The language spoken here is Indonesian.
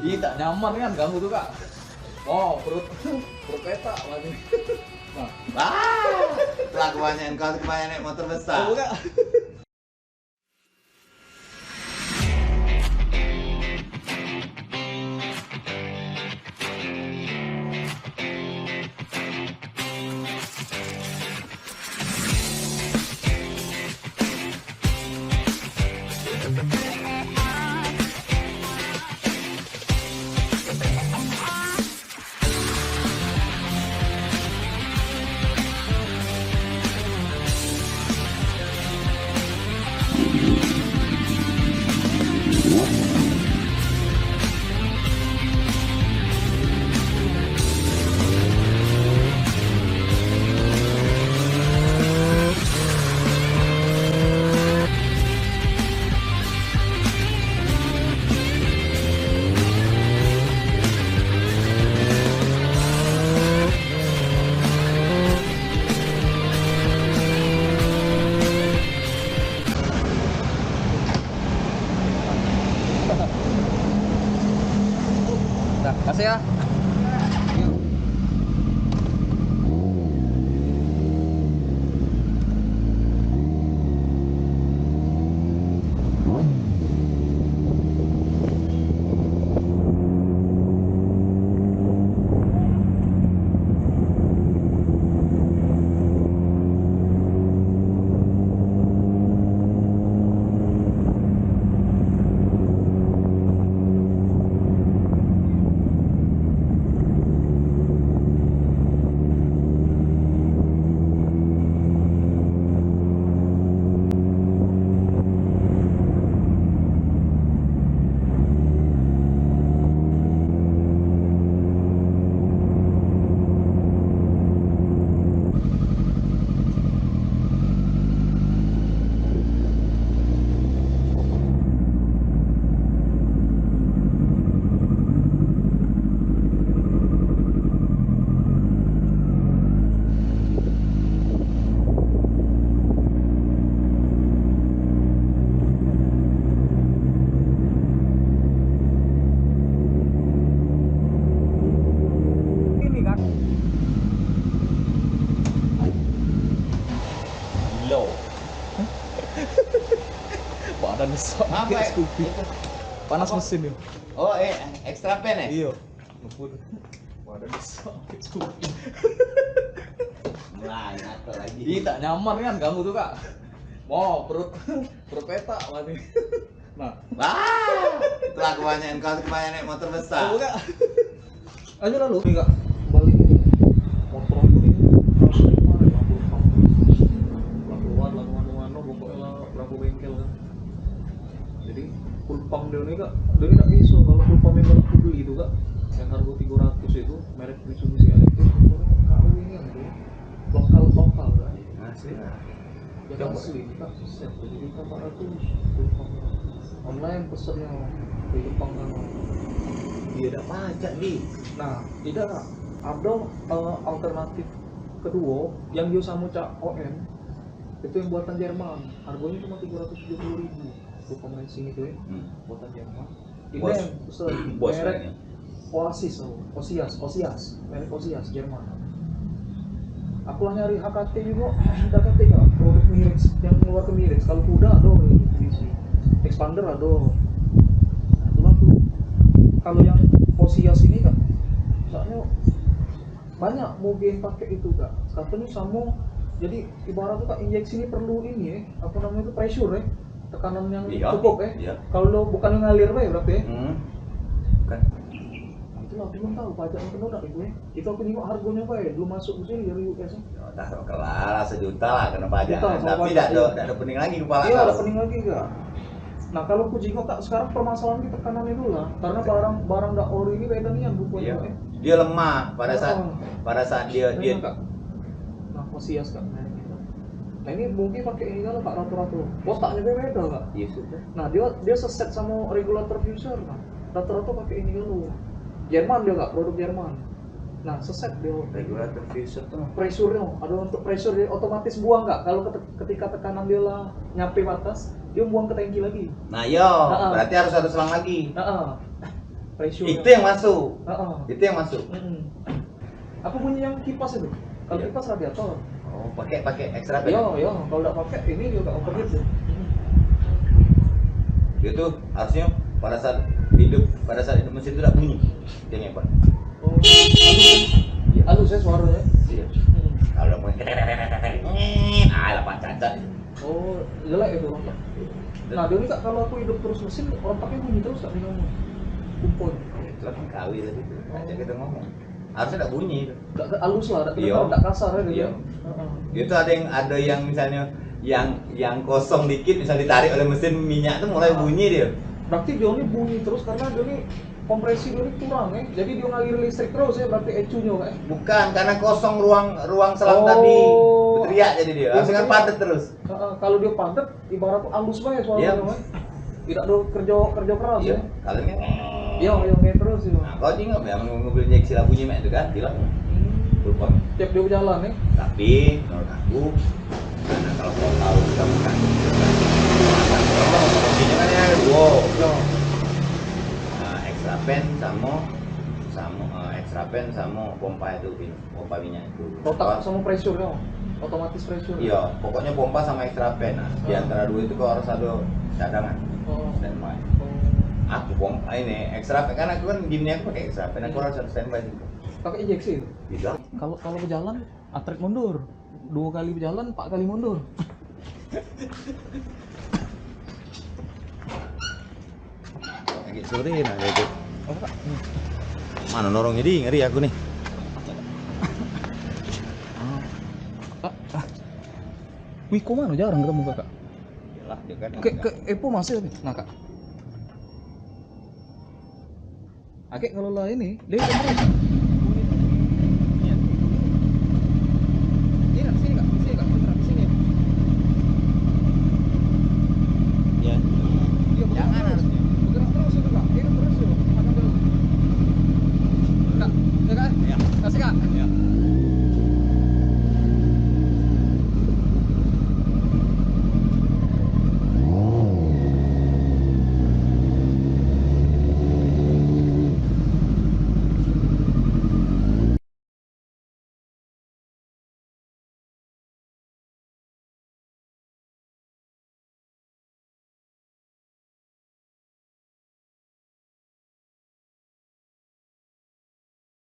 Ih, tak nyaman kan ganggu tuh kak. Oh perut peta lagi. Kelakuannya engkau kebanyakan naik motor besar. Oh, kak. Nah, kasih ya. Ini kak. Low. Badan besar. Apa kayak ya? Scoopy. Itu. Panas Apa? mesin ya. Oh, extra pen ya? Iya. Ngebut. Badan besar kayak Scoopy. Atau lagi. Ih, tak nyaman kan ganggu tuh kak. Oh perut peta lagi. Nah. Kelakuannya engkau kebanyakan naik motor besar. Oh, kak. Ayo lalu. Nih kak. Balik ini. Motor aku ini. Langsung kemarin lampu depan. Lakuan pokoknya lampu bengkel kan. Jadi full pump dia nih kak. Dia nggak bisa kalau full pump yang baru aku beli itu kak. Yang harga 300 itu merek Mitsubishi elektrik. KW ini yang itu lokal kan. Asli. Ya asli kak. Set jadi 400 full pump. Online pesennya di Jepang kan. Dia ada pajak nih. Nah, tidak kak. Ada alternatif kedua yang Yosamucha OM itu yang buatan Jerman. Harganya cuma 370.000. Itu racing itu ya, buatan Jerman. Ini Bos. yang pesen Bos merek kayaknya. Osias, merek Osias Jerman. Aku lah nyari HKT juga, HKT kak. Produk Mirex yang keluar ke Mirex. Kalau kuda ada isi expander ada. Nah, itulah tuh. Kalau yang Osias ini kak, soalnya banyak mobil yang pakai itu kak. Katanya sama, jadi ibarat tuh kak injeksi ini perlu ini ya, apa namanya itu pressure ya, tekanan yang cukup ya. Iya. Kalau bukan yang ngalir ya berarti ya. Bukan. Nah, itulah belum tahu pajak yang kena tak itu ya. Itu aku nengok harganya apa ya, belum masuk ke sini dari US ya. Taruh kelar 1 juta lah kena pajak. Juta, sama Tapi pajak, tidak iya. ada pening lagi kepala Iya, kau. ada pening lagi kak. Nah kalau aku jengok kak, sekarang permasalahan kita tekanan itu lah, karena barang dak ori ini beda nih yang rupanya Iya. ya. Dia lemah pada saat dia Kak. Nah, Osias kak. Nah ini mungkin pakai ini kan kak rata-rata. Kotaknya beda kak. Iya sudah. Nah dia seset sama regulator fuser. Nah, rata-rata pakai ini dulu. Jerman dia kak, produk Jerman. Nah, seset dia. Regulator filter tuh. Pressure-nya, ada untuk pressure dia otomatis buang nggak? Kalau ketika tekanan dia lah nyampe batas, dia buang ke tangki lagi. Nah, yo, berarti harus ada selang lagi. Pressure. Itu yang masuk. Itu yang masuk. Apa bunyi yang kipas itu? Kalau kipas radiator. Oh, pakai extra pen. Yo, kalau nggak pakai ini juga overheat. Itu harusnya pada saat hidup mesin itu tidak bunyi. Dia ngepot. Oh, halus ya suaranya. Iya. Kalau mau lepas cacat. Oh, jelek itu rontak. Nah, dia ini kak kalau aku hidup terus mesin, rontaknya bunyi terus kak di ngomong. Kumpul. Itu kan kawin tadi itu. Aja kita ngomong. Harusnya tidak bunyi. Nggak halus lah, Iya. nggak kasar ya. Iya. Itu ada yang misalnya yang kosong dikit bisa ditarik oleh mesin minyak tuh mulai bunyi dia. Berarti dia ini bunyi terus karena dia ini kompresi dia ini kurang ya. Jadi dia ngalir listrik terus ya berarti ecunya kayak. Bukan, karena kosong ruang selang tadi. Berteriak jadi dia. Harusnya kan padat terus. Kalau dia padat ibarat halus banget suaranya. Iya. Tidak ada kerja keras Iya. ya. Kalau ini Iya, kayak terus ya. Nah, kau tinggal yang mobil injeksi lah bunyi mek itu kan, bilang. Lupa. Tiap dia berjalan ya. Tapi menurut aku, karena kalau kau tahu kita bukan fungsinya kan ya, wow. Iya. Extra pen sama pompa itu, pompa minyak itu. Rotak sama pressure ya. Otomatis pressure. Iya, pokoknya pompa sama extra pen. Nah, di antara dua itu kau harus ada cadangan. Standby. Aku pompa ini extra pen, karena aku kan gymnya aku pakai extra pen, aku harus ada standby juga. Pakai injeksi. Bisa. Kalau berjalan atret mundur. 2 kali berjalan, 4 kali mundur. Lagi sore nah itu. Apa kak? Mana norong jadi ngeri aku nih. Wiko mana jarang ketemu kakak. Yalah, dia kan. Ke Epo masih tapi. Nah kak. Akek kalau lah ini dia terus.